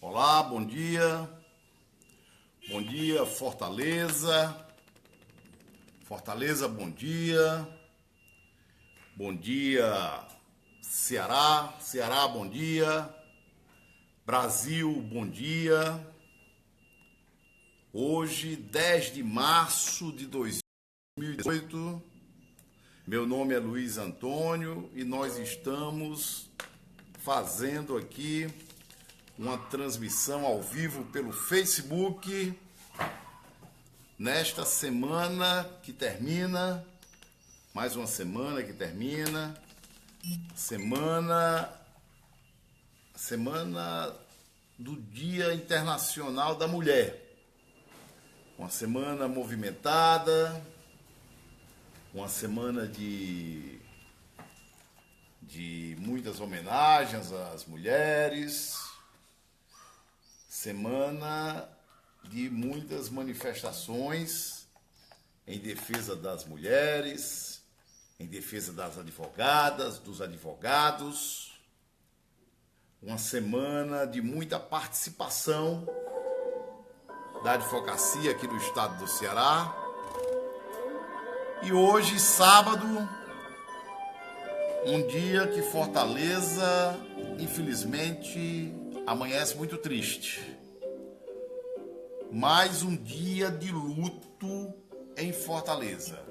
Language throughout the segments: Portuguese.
Olá, bom dia. Bom dia, Fortaleza. Fortaleza, bom dia. Bom dia, Ceará. Ceará, bom dia. Brasil, bom dia. Hoje, 10 de março de 2018. Meu nome é Luiz Antônio e nós estamos fazendo aqui uma transmissão ao vivo pelo Facebook nesta semana que termina, mais uma semana que termina, semana do Dia Internacional da Mulher. Uma semana movimentada, uma semana de muitas homenagens às mulheres, semana de muitas manifestações em defesa das mulheres, em defesa das advogadas, dos advogados, uma semana de muita participação da advocacia aqui do estado do Ceará. E hoje, sábado, um dia que Fortaleza, infelizmente, amanhece muito triste. Mais um dia de luto em Fortaleza.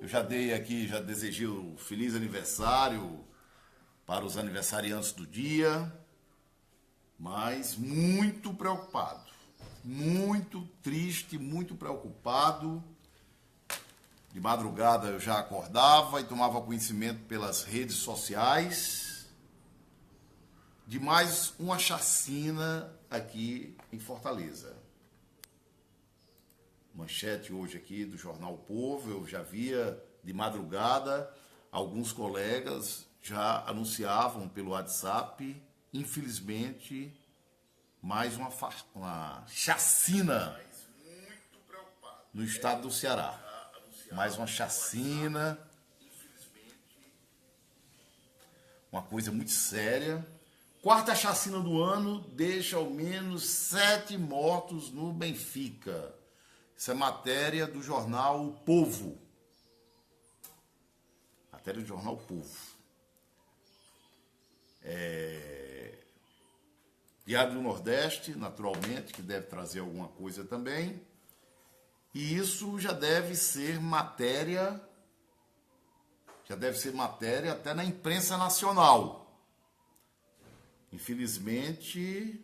Eu já dei aqui, já desejei um feliz aniversário para os aniversariantes do dia, mas muito preocupado, muito triste, muito preocupado. De madrugada eu já acordava e tomava conhecimento pelas redes sociais de mais uma chacina aqui em Fortaleza. Manchete hoje aqui do jornal O Povo, eu já via de madrugada, alguns colegas já anunciavam pelo WhatsApp, infelizmente, mais uma chacina no estado do Ceará. Mais uma chacina, uma coisa muito séria. Quarta chacina do ano deixa ao menos 7 mortos no Benfica. Isso é matéria do jornal O Povo. Matéria do jornal O Povo. Diário do Nordeste, naturalmente, que deve trazer alguma coisa também. E isso já deve ser matéria até na imprensa nacional. Infelizmente,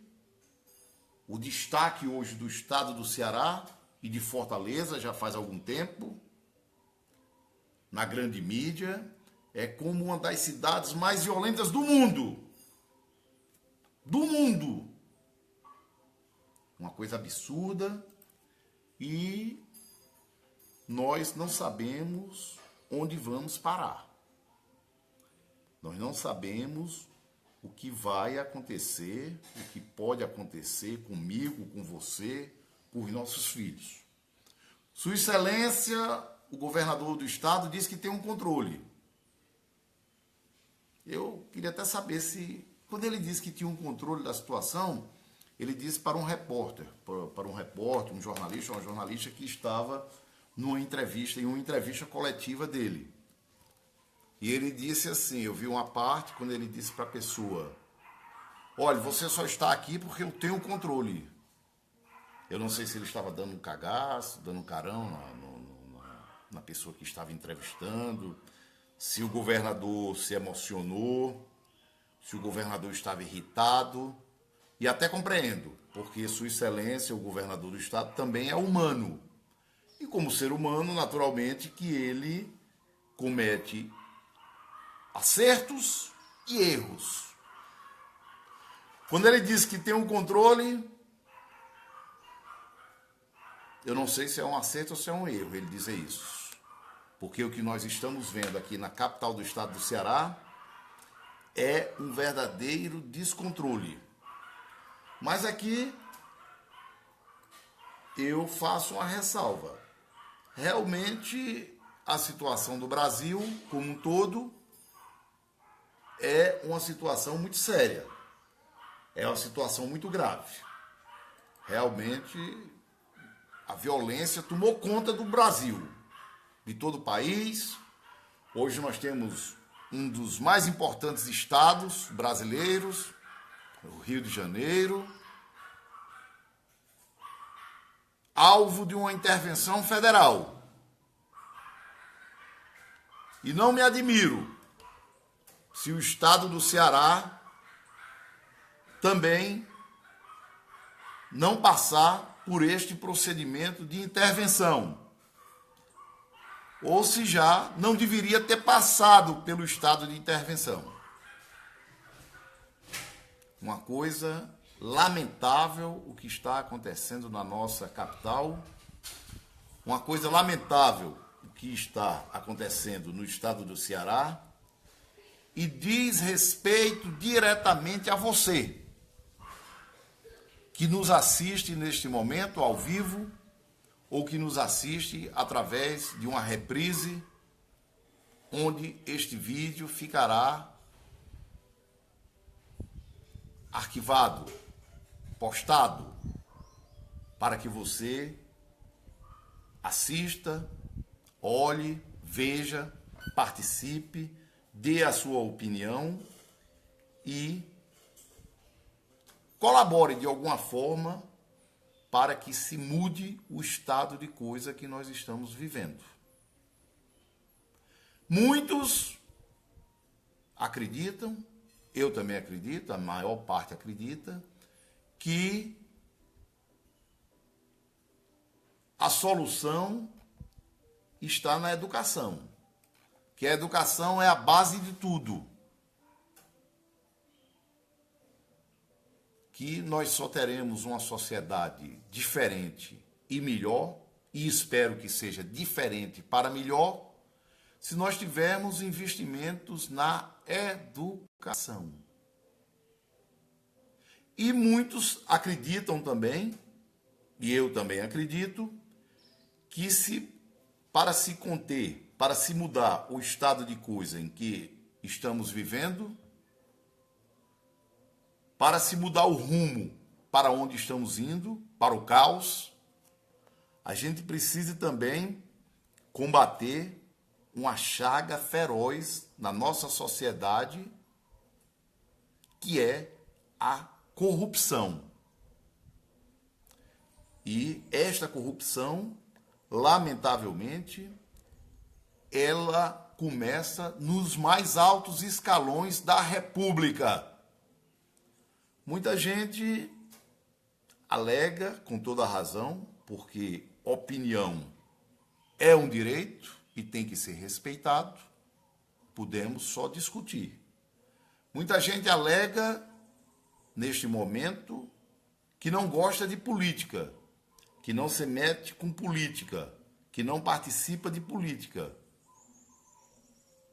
o destaque hoje do estado do Ceará e de Fortaleza já faz algum tempo, na grande mídia, é como uma das cidades mais violentas do mundo. Do mundo! Uma coisa absurda. E nós não sabemos onde vamos parar. Nós não sabemos o que vai acontecer, o que pode acontecer comigo, com você, com os nossos filhos. Sua Excelência, o governador do estado, disse que tem um controle. Eu queria até saber se, quando ele disse que tinha um controle da situação, ele disse para um repórter, um jornalista, uma jornalista que estava em uma entrevista coletiva dele. E ele disse assim, eu vi uma parte quando ele disse para a pessoa, olha, você só está aqui porque eu tenho controle. Eu não sei se ele estava dando um cagaço, dando um carão na pessoa que estava entrevistando, se o governador se emocionou, se o governador estava irritado. E até compreendo, porque Sua Excelência, o governador do estado, também é humano. E como ser humano, naturalmente, que ele comete acertos e erros. Quando ele diz que tem um controle, eu não sei se é um acerto ou se é um erro ele dizer isso. Porque o que nós estamos vendo aqui na capital do estado do Ceará é um verdadeiro descontrole. Mas aqui eu faço uma ressalva. Realmente a situação do Brasil como um todo é uma situação muito séria. é uma situação muito grave. Realmente, a violência tomou conta do Brasil, de todo o país. Hoje nós temos um dos mais importantes estados brasileiros, o Rio de Janeiro, alvo de uma intervenção federal. E não me admiro se o estado do Ceará também não passar por este procedimento de intervenção, ou se já não deveria ter passado pelo estado de intervenção. Uma coisa lamentável o que está acontecendo na nossa capital, uma coisa lamentável o que está acontecendo no estado do Ceará, e diz respeito diretamente a você, que nos assiste neste momento ao vivo, ou que nos assiste através de uma reprise, onde este vídeo ficará arquivado, postado, para que você assista, olhe, veja, participe, dê a sua opinião e colabore de alguma forma para que se mude o estado de coisa que nós estamos vivendo. Muitos acreditam, eu também acredito, a maior parte acredita, que a solução está na educação, que a educação é a base de tudo, que nós só teremos uma sociedade diferente e melhor, e espero que seja diferente para melhor, se nós tivermos investimentos na educação. E muitos acreditam também, e eu também acredito, que para se conter, para se mudar o estado de coisa em que estamos vivendo, para se mudar o rumo para onde estamos indo, para o caos, a gente precisa também combater uma chaga feroz na nossa sociedade, que é a corrupção. E esta corrupção, lamentavelmente, ela começa nos mais altos escalões da República. Muita gente alega, com toda a razão, porque opinião é um direito e tem que ser respeitado, podemos só discutir. Muita gente alega, neste momento, que não gosta de política, que não se mete com política, que não participa de política.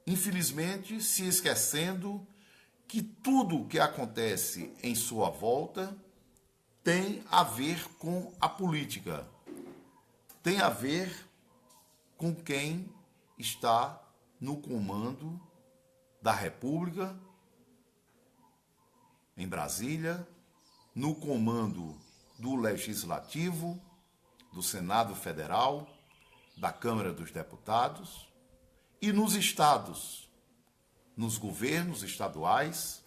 Infelizmente, se esquecendo que tudo o que acontece em sua volta tem a ver com a política, tem a ver com quem está no comando da República, em Brasília, no comando do Legislativo, do Senado Federal, da Câmara dos Deputados e nos estados, nos governos estaduais,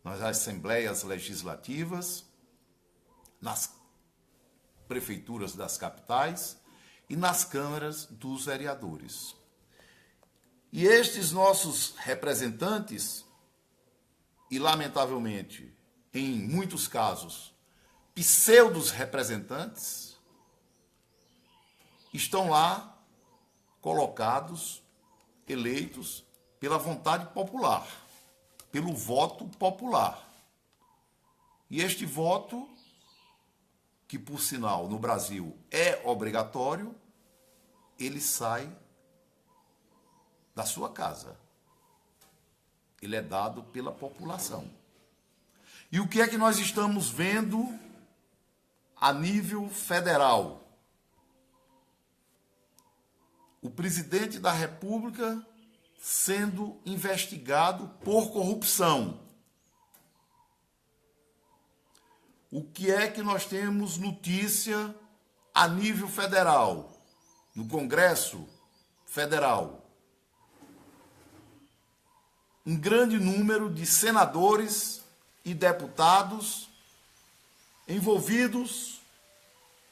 nas assembleias legislativas, nas prefeituras das capitais e nas câmaras dos vereadores. E estes nossos representantes, e lamentavelmente, em muitos casos, pseudos representantes, estão lá colocados, eleitos pela vontade popular, pelo voto popular. E este voto, que por sinal no Brasil é obrigatório, ele sai da sua casa. Ele é dado pela população. E o que é que nós estamos vendo a nível federal? O presidente da República sendo investigado por corrupção. o que é que nós temos notícia a nível federal, no Congresso Federal? Um grande número de senadores e deputados envolvidos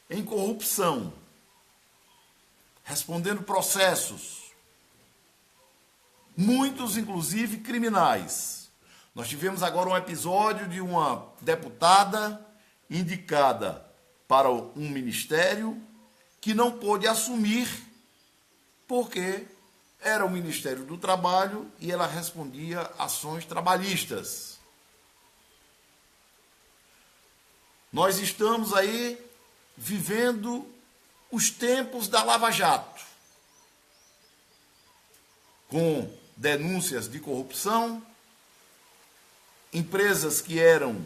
em corrupção, respondendo processos, muitos inclusive criminais. Nós tivemos agora um episódio de uma deputada indicada para um ministério que não pôde assumir porque era o Ministério do Trabalho e ela respondia ações trabalhistas. Nós estamos aí vivendo os tempos da Lava Jato, com denúncias de corrupção, empresas que eram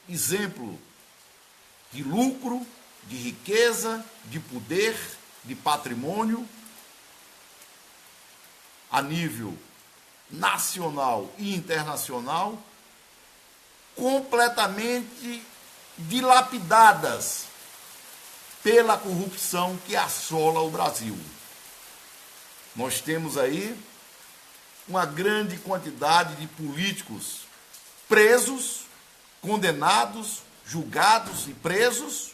exemplo de lucro, de riqueza, de poder, de patrimônio, a nível nacional e internacional, completamente dilapidadas pela corrupção que assola o Brasil. Nós temos aí uma grande quantidade de políticos presos, condenados, julgados e presos,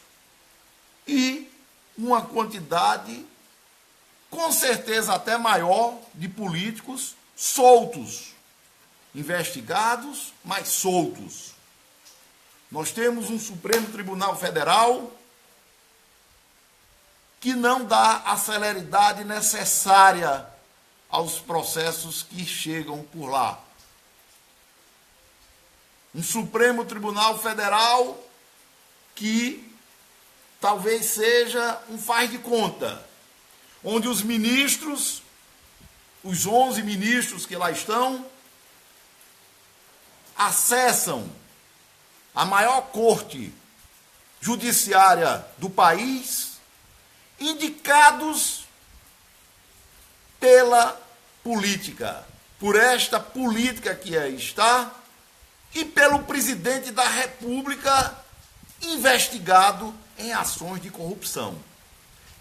e uma quantidade, com certeza até maior, de políticos soltos, investigados, mas soltos. Nós temos um Supremo Tribunal Federal que não dá a celeridade necessária aos processos que chegam por lá. Um Supremo Tribunal Federal que talvez seja um faz de conta, onde os ministros, os 11 ministros que lá estão, acessam a maior corte judiciária do país, indicados pela política, por esta política que aí está, e pelo presidente da República investigado em ações de corrupção.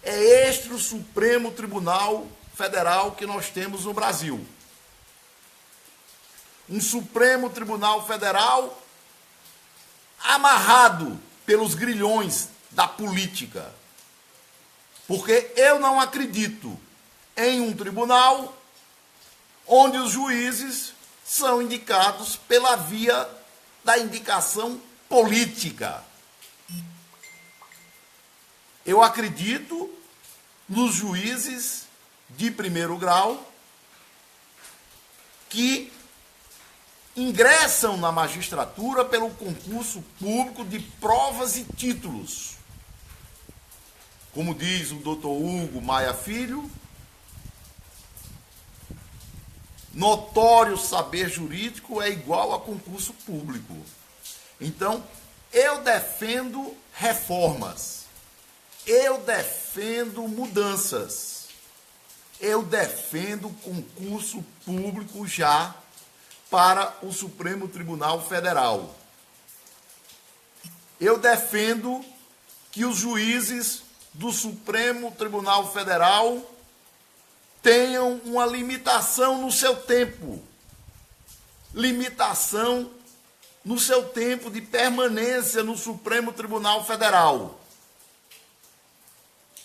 É este o Supremo Tribunal Federal que nós temos no Brasil. Um Supremo Tribunal Federal amarrado pelos grilhões da política. Porque eu não acredito em um tribunal onde os juízes são indicados pela via da indicação política. Eu acredito nos juízes de primeiro grau que ingressam na magistratura pelo concurso público de provas e títulos. Como diz o doutor Hugo Maia Filho, notório saber jurídico é igual a concurso público. Então, eu defendo reformas, eu defendo mudanças, eu defendo concurso público já para o Supremo Tribunal Federal. Eu defendo que os juízes do Supremo Tribunal Federal tenham uma limitação no seu tempo, limitação no seu tempo de permanência no Supremo Tribunal Federal.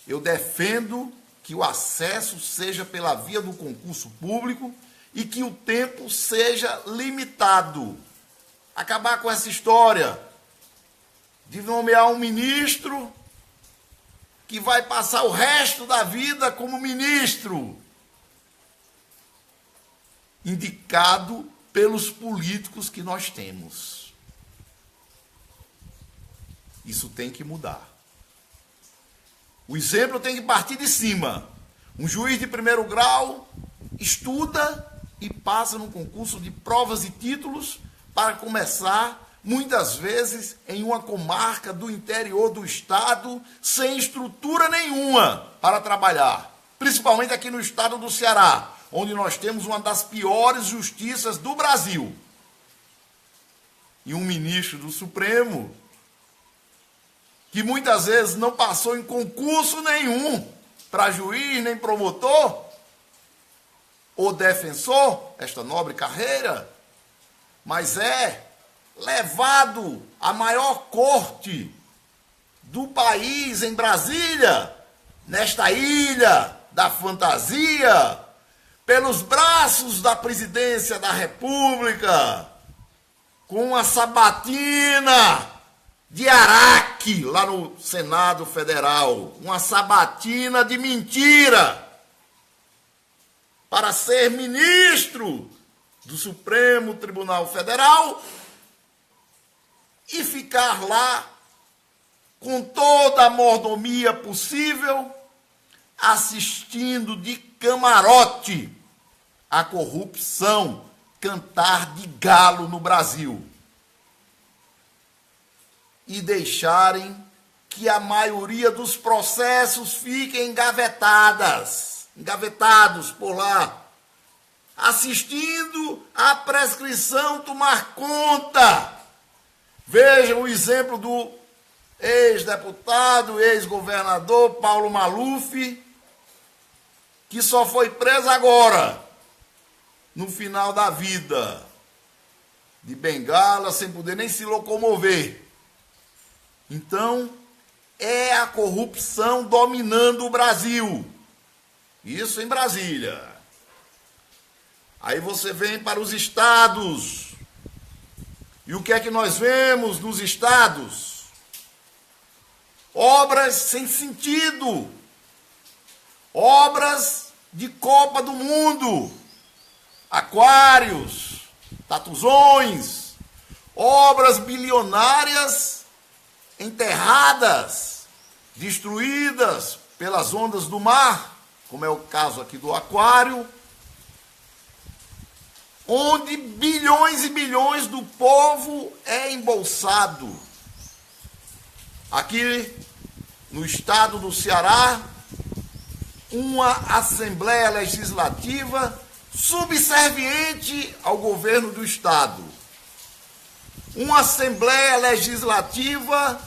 Eu defendo que o acesso seja pela via do concurso público e que o tempo seja limitado. Acabar com essa história de nomear um ministro que vai passar o resto da vida como ministro, indicado pelos políticos que nós temos. Isso tem que mudar. O exemplo tem que partir de cima. Um juiz de primeiro grau estuda e passa no concurso de provas e títulos para começar, muitas vezes, em uma comarca do interior do estado, sem estrutura nenhuma para trabalhar. Principalmente aqui no estado do Ceará, onde nós temos uma das piores justiças do Brasil. E um ministro do Supremo que muitas vezes não passou em concurso nenhum para juiz, nem promotor ou defensor, esta nobre carreira, mas é levado à maior corte do país, em Brasília, nesta ilha da fantasia, pelos braços da presidência da República, com uma sabatina de Araque lá no Senado Federal, uma sabatina de mentira, para ser ministro do Supremo Tribunal Federal e ficar lá com toda a mordomia possível, assistindo de camarote a corrupção cantar de galo no Brasil. E deixarem que a maioria dos processos fiquem engavetados por lá, assistindo a prescrição tomar conta. Vejam o exemplo do ex-deputado, ex-governador Paulo Maluf, que só foi preso agora, no final da vida, de bengala, sem poder nem se locomover. Então, é a corrupção dominando o Brasil. Isso em Brasília. Aí você vem para os estados. E o que é que nós vemos nos estados? Obras sem sentido. Obras de Copa do Mundo. Aquários, tatuzões, obras bilionárias enterradas, destruídas pelas ondas do mar, como é o caso aqui do aquário, onde bilhões e bilhões do povo é embolsado. Aqui no estado do Ceará, uma Assembleia Legislativa subserviente ao governo do estado. Uma Assembleia Legislativa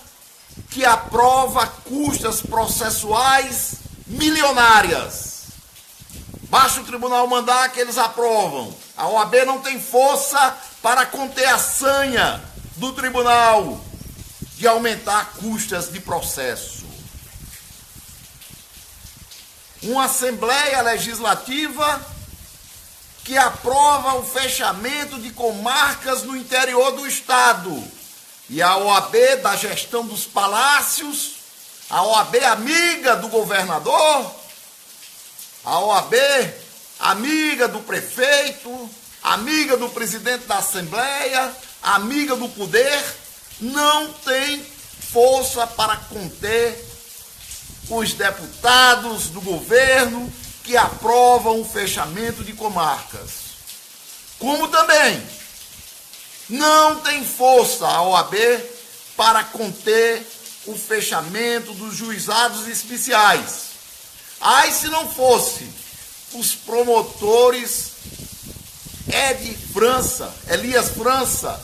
que aprova custas processuais milionárias. Basta o tribunal mandar que eles aprovam. A OAB não tem força para conter a sanha do tribunal de aumentar custas de processo. Uma Assembleia Legislativa que aprova o fechamento de comarcas no interior do estado. E a OAB da gestão dos palácios, a OAB amiga do governador, a OAB amiga do prefeito, amiga do presidente da Assembleia, amiga do poder, não tem força para conter os deputados do governo que aprovam o fechamento de comarcas. Como também não tem força a OAB para conter o fechamento dos juizados especiais. Ai, se não fosse os promotores Elias França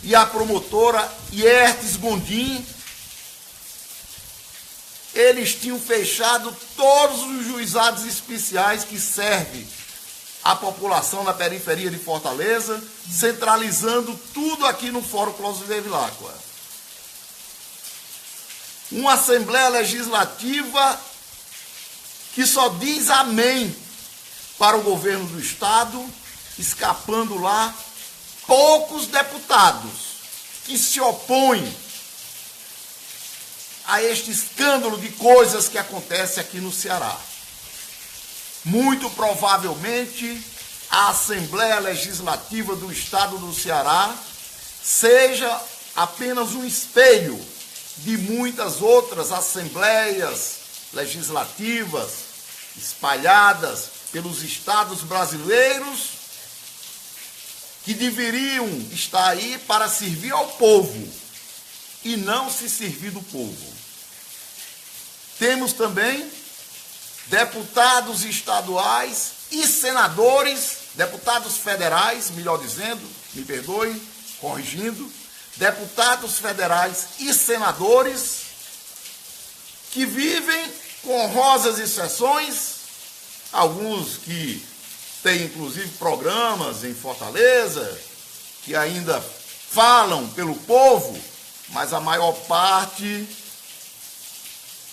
e a promotora Yertes Gondim, eles tinham fechado todos os juizados especiais que servem à população na periferia de Fortaleza, centralizando tudo aqui no Fórum Clóvis de Bevilacqua. Uma Assembleia Legislativa que só diz amém para o governo do estado, escapando lá poucos deputados que se opõem a este escândalo de coisas que acontece aqui no Ceará. Muito provavelmente, a Assembleia Legislativa do Estado do Ceará seja apenas um espelho de muitas outras assembleias legislativas espalhadas pelos estados brasileiros que deveriam estar aí para servir ao povo e não se servir do povo. Temos também deputados estaduais e senadores, deputados federais, melhor dizendo, me perdoe, corrigindo, deputados federais e senadores que vivem com honrosas exceções, alguns que têm inclusive programas em Fortaleza, que ainda falam pelo povo, mas a maior parte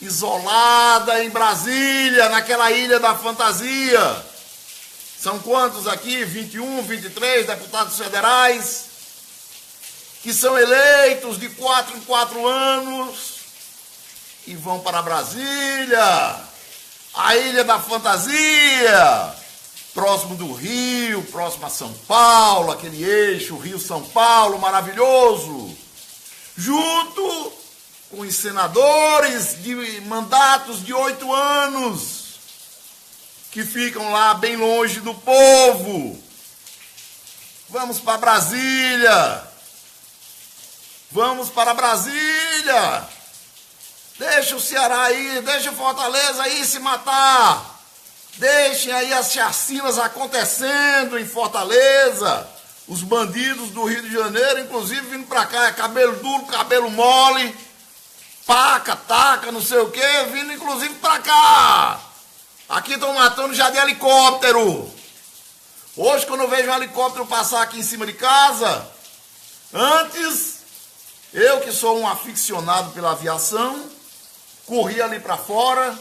isolada em Brasília, naquela ilha da fantasia. São quantos aqui? 21, 23 deputados federais que são eleitos de 4 em 4 anos e vão para Brasília, a ilha da fantasia, próximo do Rio, próximo a São Paulo, aquele eixo Rio-São Paulo maravilhoso, junto com os senadores de mandatos de 8 anos, que ficam lá bem longe do povo. Vamos para Brasília. Vamos para Brasília. Deixa o Ceará aí, deixa o Fortaleza aí se matar. Deixem aí as chacinas acontecendo em Fortaleza. Os bandidos do Rio de Janeiro, inclusive, vindo para cá, cabelo duro, cabelo mole, paca, taca, não sei o quê, vindo inclusive para cá. Aqui estão matando já de helicóptero. Hoje, quando eu vejo um helicóptero passar aqui em cima de casa, antes, eu que sou um aficionado pela aviação, corri ali para fora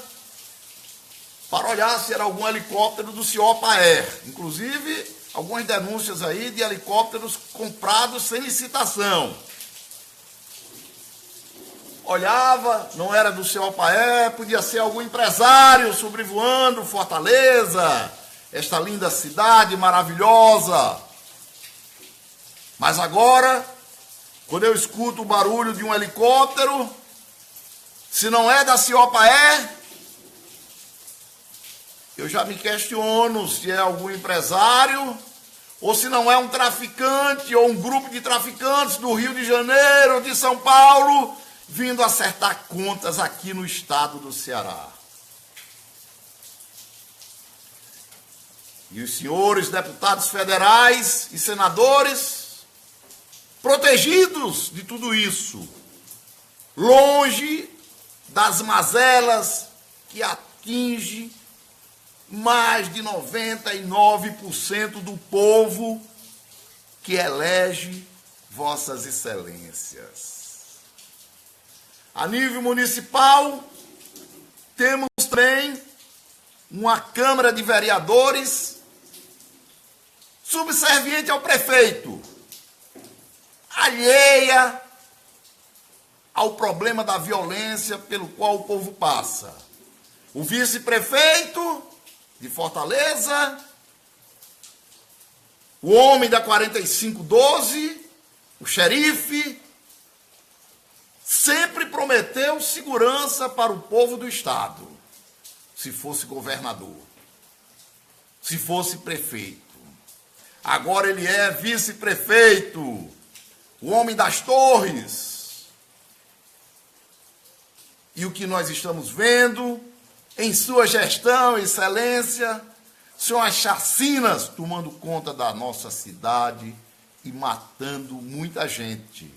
para olhar se era algum helicóptero do Ciopa Air. Inclusive, algumas denúncias aí de helicópteros comprados sem licitação. Olhava, não era do Ciopa Air, podia ser algum empresário sobrevoando Fortaleza, esta linda cidade maravilhosa. Mas agora, quando eu escuto o barulho de um helicóptero, se não é da Ciopa Air, eu já me questiono se é algum empresário ou se não é um traficante ou um grupo de traficantes do Rio de Janeiro, de São Paulo, vindo acertar contas aqui no estado do Ceará. E os senhores deputados federais e senadores, protegidos de tudo isso, longe das mazelas que atinge mais de 99% do povo que elege vossas excelências. A nível municipal, temos também uma Câmara de Vereadores subserviente ao prefeito, alheia ao problema da violência pelo qual o povo passa. O vice-prefeito de Fortaleza, o homem da 4512, o xerife, sempre prometeu segurança para o povo do estado, se fosse governador, se fosse prefeito. Agora ele é vice-prefeito, o homem das torres. E o que nós estamos vendo em sua gestão, excelência, são as chacinas tomando conta da nossa cidade e matando muita gente.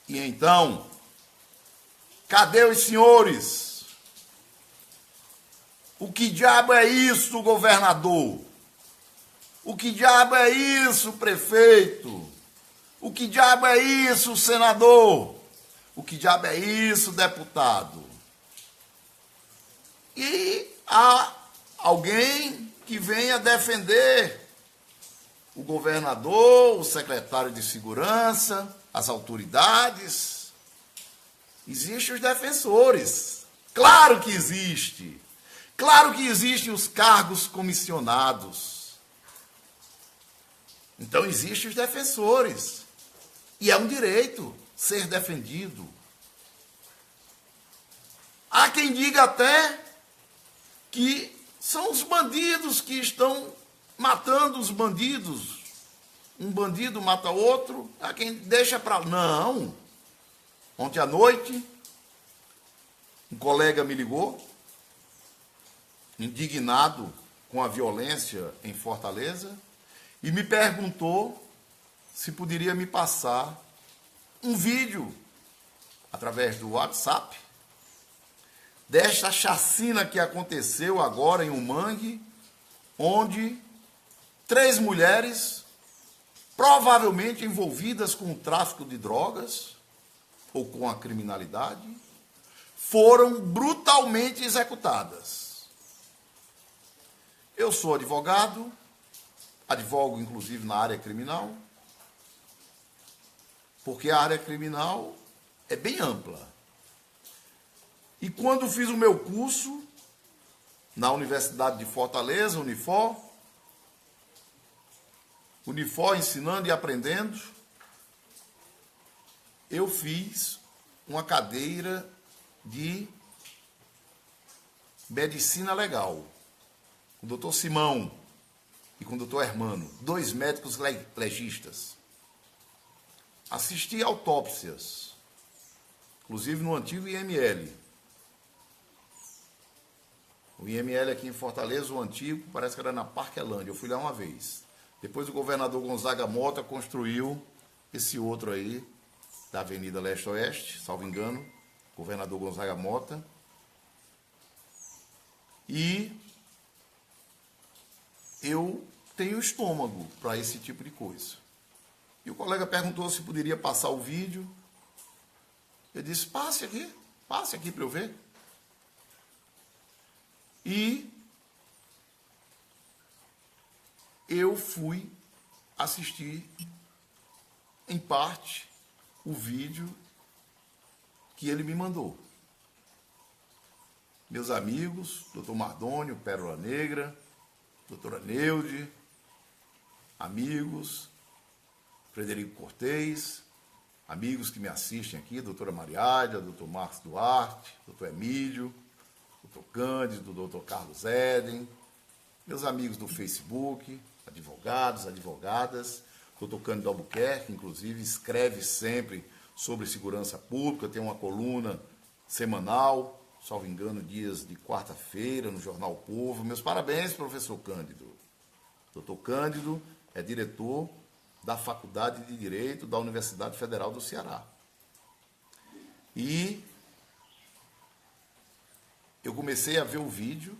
E então, cadê os senhores? O que diabo é isso, governador? O que diabo é isso, prefeito? O que diabo é isso, senador? O que diabo é isso, deputado? E há alguém que venha defender o governador, o secretário de segurança, as autoridades. Existem os defensores. Claro que existe. Claro que existem os cargos comissionados. Então existem os defensores. E é um direito ser defendido. Há quem diga até que são os bandidos que estão matando os bandidos. Um bandido mata outro, há quem deixa para... Não. Ontem à noite, um colega me ligou, indignado com a violência em Fortaleza, e me perguntou se poderia me passar um vídeo através do WhatsApp desta chacina que aconteceu agora em Umangue, onde 3 mulheres, provavelmente envolvidas com o tráfico de drogas ou com a criminalidade, foram brutalmente executadas. Eu sou advogado, advogo inclusive na área criminal, porque a área criminal é bem ampla. E quando fiz o meu curso na Universidade de Fortaleza, Unifor ensinando e aprendendo, eu fiz uma cadeira de medicina legal, com o doutor Simão e com o doutor Hermano, 2 médicos legistas. Assisti autópsias, inclusive no antigo IML. O IML aqui em Fortaleza, o antigo, parece que era na Parquelândia. Eu fui lá uma vez. Depois o governador Gonzaga Mota construiu esse outro aí, da Avenida Leste-Oeste, salvo engano, governador Gonzaga Mota. E eu tenho estômago para esse tipo de coisa. E o colega perguntou se poderia passar o vídeo. Eu disse, passe aqui para eu ver. E eu fui assistir, em parte, o vídeo que ele me mandou. Meus amigos, doutor Mardônio, Pérola Negra, doutora Neude, amigos, Frederico Cortez, amigos que me assistem aqui, doutora Mariádia, doutor Marcos Duarte, doutor Emílio, doutor Cândido, doutor Carlos Éden, meus amigos do Facebook, advogados, advogadas, doutor Cândido Albuquerque, inclusive, escreve sempre sobre segurança pública, tem uma coluna semanal, salvo engano, dias de quarta-feira, no Jornal O Povo. Meus parabéns, professor Cândido. Doutor Cândido é diretor da Faculdade de Direito da Universidade Federal do Ceará. E eu comecei a ver o vídeo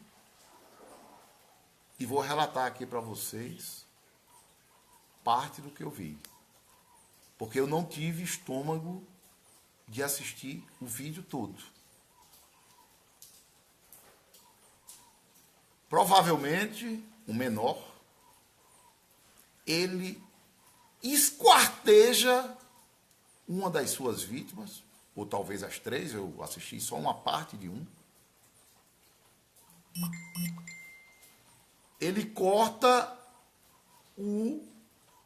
e vou relatar aqui para vocês parte do que eu vi. Porque eu não tive estômago de assistir o vídeo todo. Provavelmente, o menor, ele esquarteja uma das suas vítimas, ou talvez as 3, eu assisti só uma parte de um. Ele corta o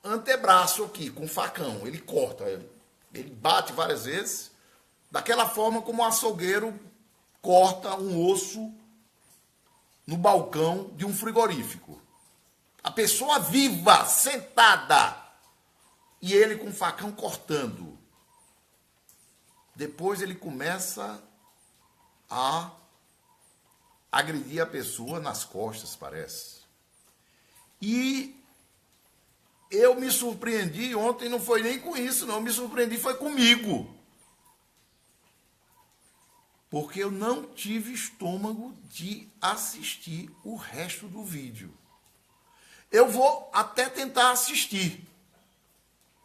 antebraço aqui, com facão, ele corta, ele bate várias vezes, daquela forma como um açougueiro corta um osso no balcão de um frigorífico. A pessoa viva, sentada, e ele com o facão cortando. Depois ele começa a agredir a pessoa nas costas, parece. E eu me surpreendi, ontem não foi nem com isso, não, me surpreendi foi comigo. Porque eu não tive estômago de assistir o resto do vídeo. Eu vou até tentar assistir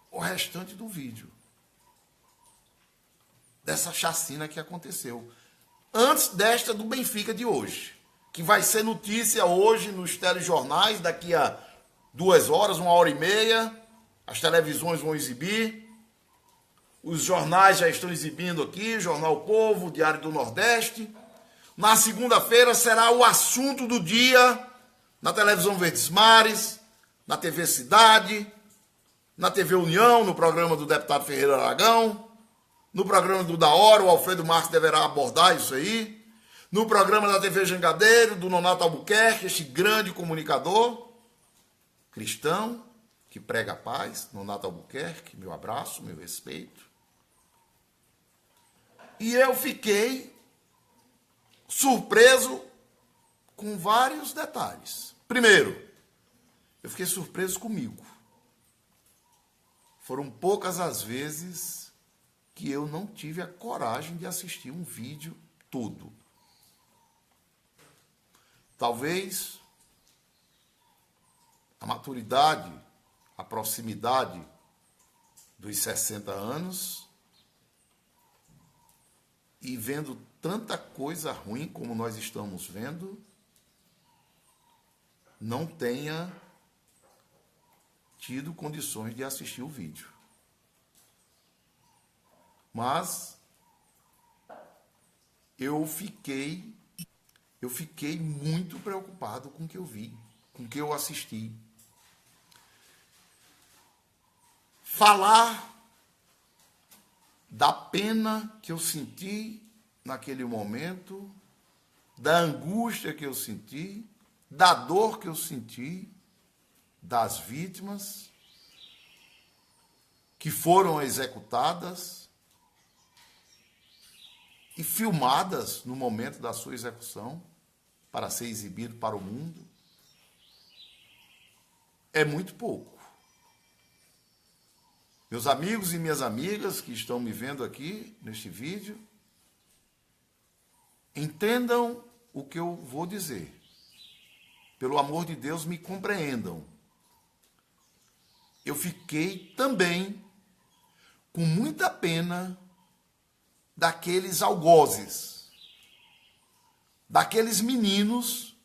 o restante do vídeo dessa chacina que aconteceu. Antes desta do Benfica de hoje, que vai ser notícia hoje nos telejornais, daqui a 2 horas, 1h30, as televisões vão exibir, os jornais já estão exibindo aqui, Jornal O Povo, Diário do Nordeste. Na segunda-feira será o assunto do dia, na televisão Verdes Mares, na TV Cidade, na TV União, no programa do deputado Ferreira Aragão, no programa do Da Hora, o Alfredo Marques deverá abordar isso aí, no programa da TV Jangadeiro, do Nonato Albuquerque, este grande comunicador cristão, que prega a paz, Nonato Albuquerque, meu abraço, meu respeito. E eu fiquei surpreso com vários detalhes. Primeiro, eu fiquei surpreso comigo. foram poucas as vezes que eu não tive a coragem de assistir um vídeo todo. Talvez a maturidade, a proximidade dos 60 anos e vendo tanta coisa ruim como nós estamos vendo, não tenha tido condições de assistir o vídeo. Mas eu fiquei muito preocupado com o que eu vi, com o que eu assisti. Falar da pena que eu senti naquele momento, da angústia que eu senti, da dor que eu senti, das vítimas que foram executadas e filmadas no momento da sua execução para ser exibido para o mundo, é muito pouco. Meus amigos e minhas amigas que estão me vendo aqui neste vídeo, entendam o que eu vou dizer. Pelo amor de Deus, me compreendam. Eu fiquei também com muita pena daqueles algozes, daqueles meninos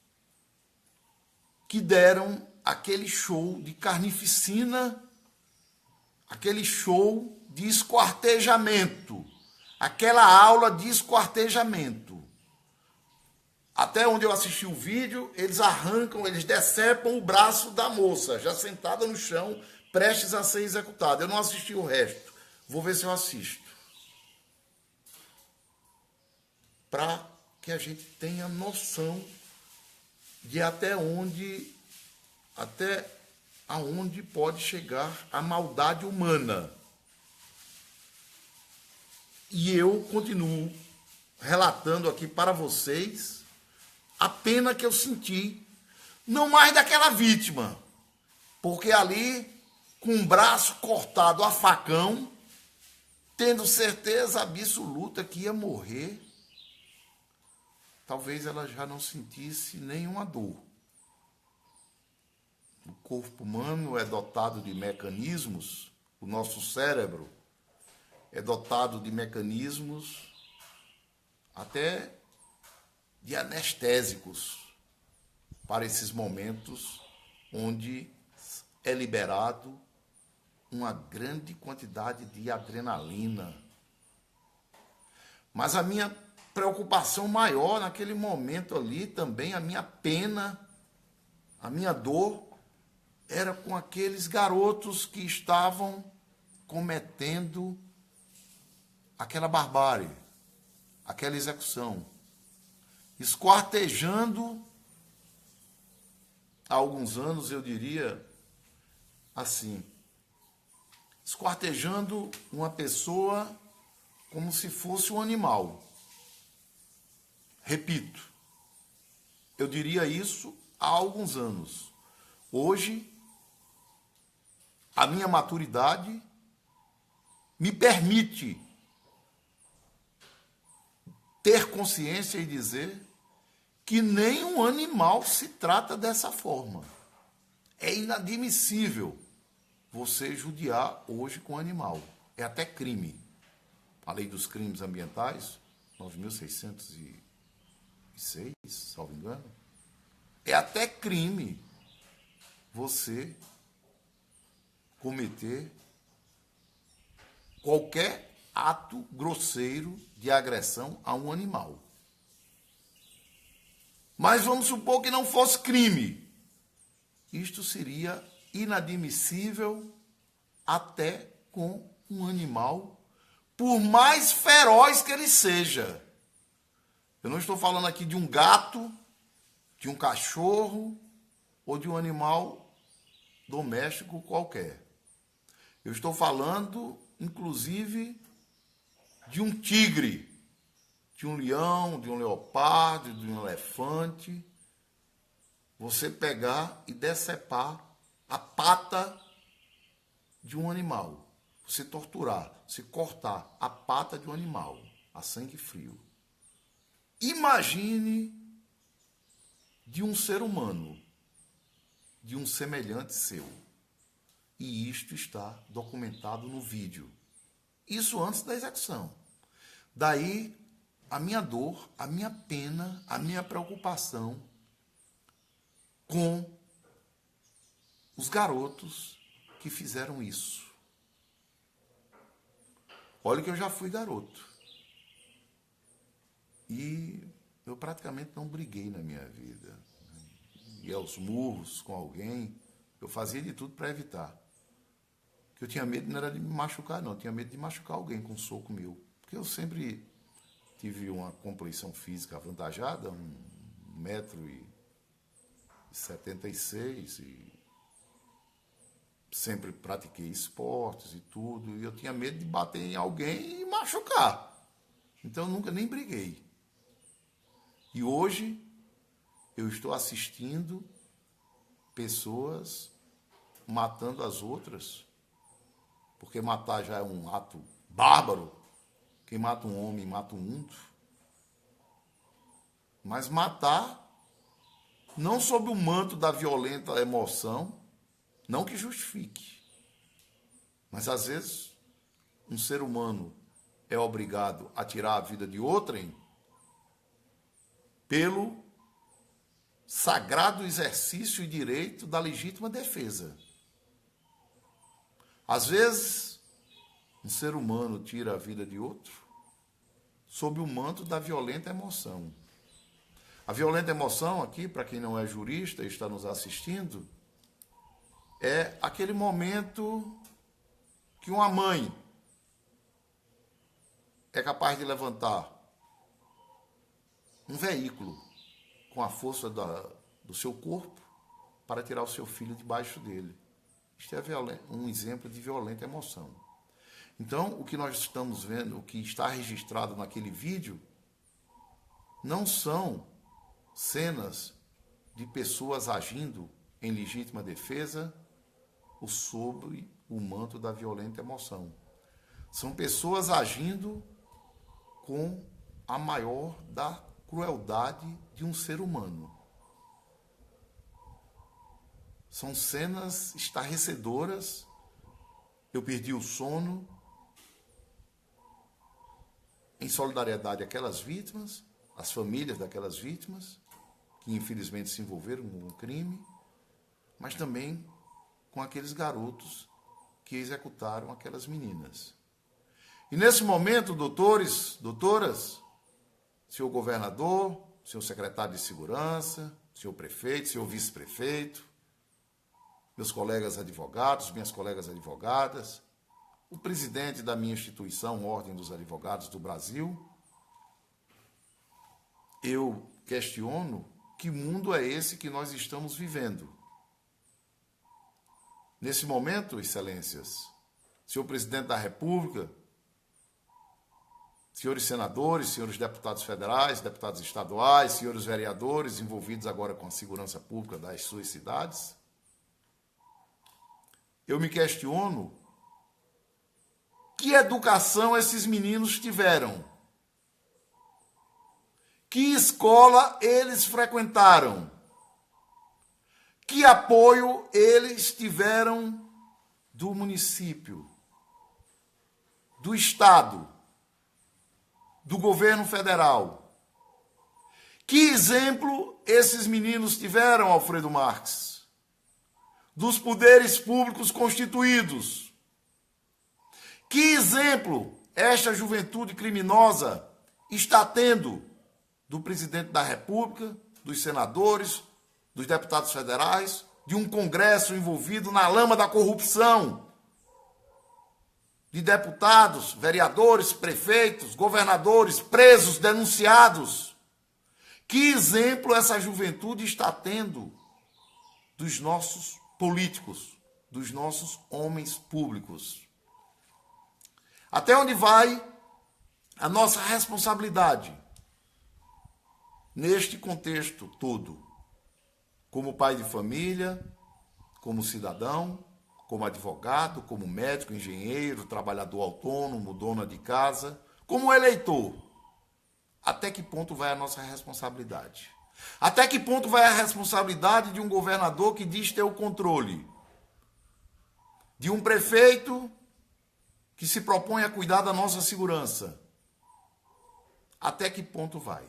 que deram aquele show de carnificina, aquele show de esquartejamento, aquela aula de esquartejamento. Até onde eu assisti o vídeo, eles arrancam, eles decepam o braço da moça, já sentada no chão, prestes a ser executada. Eu não assisti o resto. Vou ver se eu assisto. Para que a gente tenha noção de até aonde pode chegar a maldade humana. E eu continuo relatando aqui para vocês a pena que eu senti, não mais daquela vítima, porque ali, com o braço cortado a facão, tendo certeza absoluta que ia morrer, talvez ela já não sentisse nenhuma dor. O corpo humano é dotado de mecanismos, o nosso cérebro é dotado de mecanismos até de anestésicos para esses momentos onde é liberado uma grande quantidade de adrenalina. Mas a minha preocupação maior naquele momento ali, também a minha pena, a minha dor, era com aqueles garotos que estavam cometendo aquela barbárie, aquela execução, esquartejando, há alguns anos eu diria assim, esquartejando uma pessoa como se fosse um animal. Repito, eu diria isso há alguns anos. Hoje, a minha maturidade me permite ter consciência e dizer que nenhum animal se trata dessa forma. É inadmissível você judiar hoje com animal. É até crime. A lei dos crimes ambientais, 9.606, salvo engano, é até crime você cometer qualquer ato grosseiro de agressão a um animal. Mas vamos supor que não fosse crime. Isto seria inadmissível até com um animal, por mais feroz que ele seja. Eu não estou falando aqui de um gato, de um cachorro ou de um animal doméstico qualquer. Eu estou falando, inclusive, de um tigre, de um leão, de um leopardo, de um elefante. Você pegar e decepar a pata de um animal. você torturar, você cortar a pata de um animal a sangue frio, imagine de um ser humano, de um semelhante seu. E isto está documentado no vídeo. Isso antes da execução. Daí a minha dor, a minha pena, a minha preocupação com os garotos que fizeram isso. Olha que eu já fui garoto. E eu praticamente não briguei na minha vida. E aos murros com alguém, eu fazia de tudo para evitar. O que eu tinha medo não era de me machucar, não. Eu tinha medo de machucar alguém com um soco meu. Porque eu sempre tive uma complexão física avantajada, 1,76 m, e sempre pratiquei esportes e tudo. E eu tinha medo de bater em alguém e machucar. Então eu nunca nem briguei. E hoje eu estou assistindo pessoas matando as outras, porque matar já é um ato bárbaro. Quem mata um homem, mata um mundo. Mas matar, não sob o manto da violenta emoção, não que justifique. Mas às vezes, um ser humano é obrigado a tirar a vida de outrem pelo sagrado exercício e direito da legítima defesa. Às vezes, um ser humano tira a vida de outro sob o manto da violenta emoção. A violenta emoção aqui, para quem não é jurista e está nos assistindo, é aquele momento que uma mãe é capaz de levantar um veículo com a força do seu corpo para tirar o seu filho debaixo dele. Isto é um exemplo de violenta emoção. Então, o que nós estamos vendo, o que está registrado naquele vídeo, não são cenas de pessoas agindo em legítima defesa ou sob o manto da violenta emoção. São pessoas agindo com a maior da crueldade de um ser humano. São cenas estarrecedoras. Eu perdi o sono em solidariedade àquelas vítimas, às famílias daquelas vítimas, que infelizmente se envolveram com um crime, mas também com aqueles garotos que executaram aquelas meninas. E nesse momento, doutores, doutoras, senhor governador, senhor secretário de segurança, senhor prefeito, senhor vice-prefeito, meus colegas advogados, minhas colegas advogadas, o presidente da minha instituição, Ordem dos Advogados do Brasil, eu questiono que mundo é esse que nós estamos vivendo. Nesse momento, excelências, senhor presidente da República, senhores senadores, senhores deputados federais, deputados estaduais, senhores vereadores envolvidos agora com a segurança pública das suas cidades, eu me questiono que educação esses meninos tiveram, que escola eles frequentaram, que apoio eles tiveram do município, do estado, do governo federal. Que exemplo esses meninos tiveram, Alfredo Marques, dos poderes públicos constituídos? Que exemplo esta juventude criminosa está tendo do presidente da República, dos senadores, dos deputados federais, de um Congresso envolvido na lama da corrupção, de deputados, vereadores, prefeitos, governadores presos, denunciados? Que exemplo essa juventude está tendo dos nossos políticos, dos nossos homens públicos? Até onde vai a nossa responsabilidade neste contexto todo, como pai de família, como cidadão, como advogado, como médico, engenheiro, trabalhador autônomo, dona de casa, como eleitor. Até que ponto vai a nossa responsabilidade? Até que ponto vai a responsabilidade de um governador que diz ter o controle? De um prefeito que se propõe a cuidar da nossa segurança? Até que ponto vai?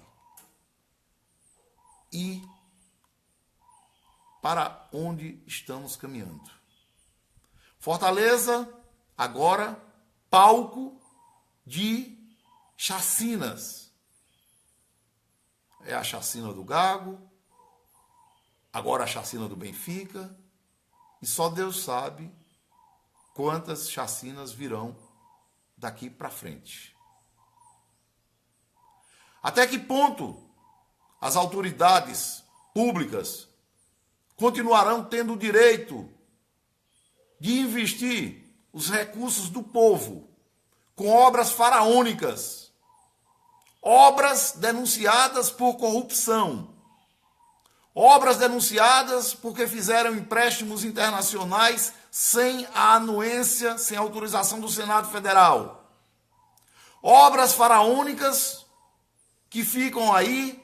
E para onde estamos caminhando? Fortaleza, agora, palco de chacinas. É a chacina do Gago, agora a chacina do Benfica, e só Deus sabe quantas chacinas virão daqui para frente. Até que ponto as autoridades públicas continuarão tendo o direito de investir os recursos do povo com obras faraônicas, obras denunciadas por corrupção, obras denunciadas porque fizeram empréstimos internacionais sem a anuência, sem a autorização do Senado Federal, obras faraônicas que ficam aí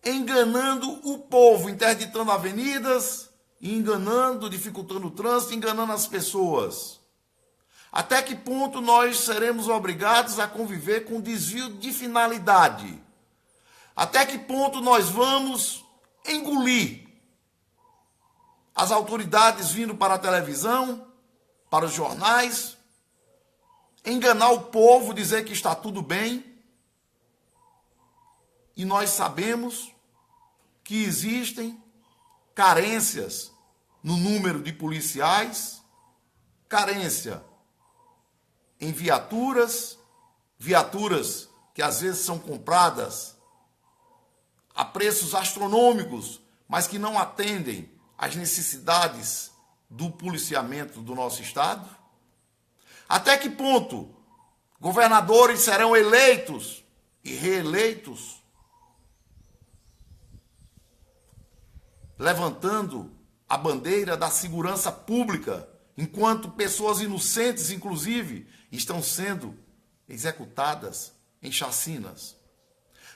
enganando o povo, interditando avenidas, enganando, dificultando o trânsito, enganando as pessoas. Até que ponto nós seremos obrigados a conviver com desvio de finalidade? Até que ponto nós vamos engolir as autoridades vindo para a televisão, para os jornais, enganar o povo, dizer que está tudo bem? E nós sabemos que existem carências no número de policiais, carência em viaturas que às vezes são compradas a preços astronômicos, mas que não atendem às necessidades do policiamento do nosso Estado? Até que ponto governadores serão eleitos e reeleitos levantando a bandeira da segurança pública, enquanto pessoas inocentes, inclusive, estão sendo executadas em chacinas?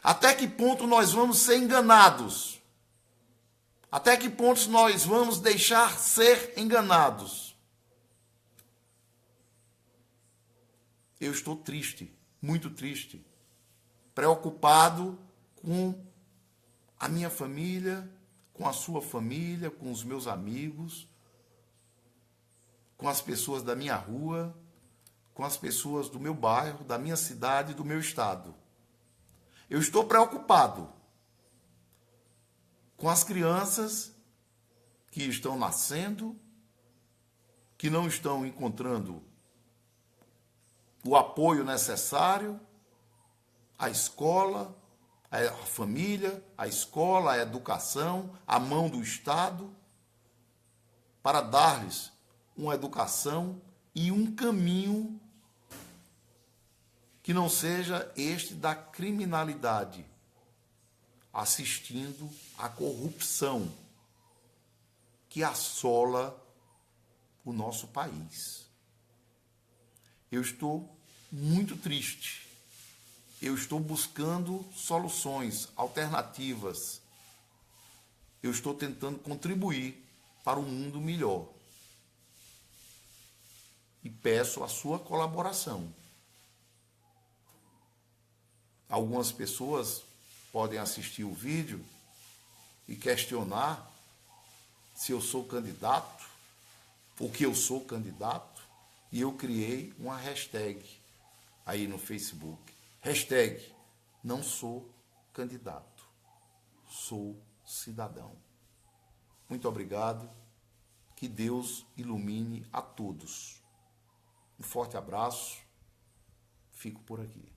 Até que ponto nós vamos ser enganados? Até que ponto nós vamos deixar ser enganados? Eu estou triste, muito triste, preocupado com a minha família, com a sua família, com os meus amigos, com as pessoas da minha rua, com as pessoas do meu bairro, da minha cidade, do meu estado. Eu estou preocupado com as crianças que estão nascendo, que não estão encontrando o apoio necessário, a escola, a família, a escola, a educação, a mão do Estado, para dar-lhes uma educação e um caminho que não seja este da criminalidade, assistindo à corrupção que assola o nosso país. Eu estou muito triste. Eu estou buscando soluções, alternativas. Eu estou tentando contribuir para um mundo melhor. E peço a sua colaboração. Algumas pessoas podem assistir o vídeo e questionar se eu sou candidato, ou que eu sou candidato, e eu criei uma hashtag aí no Facebook. Hashtag, não sou candidato, sou cidadão. Muito obrigado, que Deus ilumine a todos. Um forte abraço, fico por aqui.